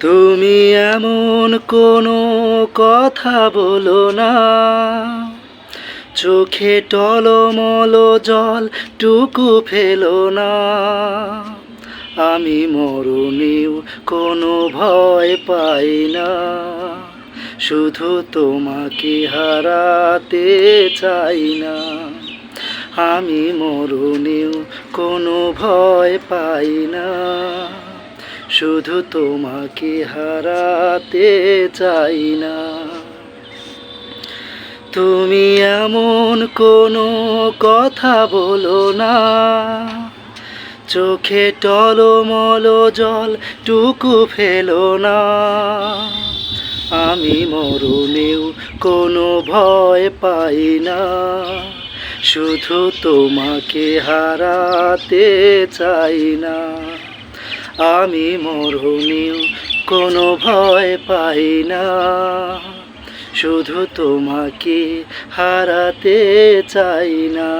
তুমি এমন কোনো কথা বলো না, চোখে টলমল জল টুকু ফেলো না। আমি মরণেও কোনো ভয় পাই না, শুধু তোমাকে হারাতে চাই না। আমি মরণেও কোনো ভয় পাই না, শুধু তোমাকে হারাতে চাই না। তুমি এমন কোনো কথা বলো না, চোখে টলমল জল টুকু ফেলো না। আমি মরণেও কোনো ভয় পাই না, শুধু তোমাকে হারাতে চাই না। আমি মরণেও কোনো ভয় পাই না, শুধু তোমাকে হারাতে চাই না।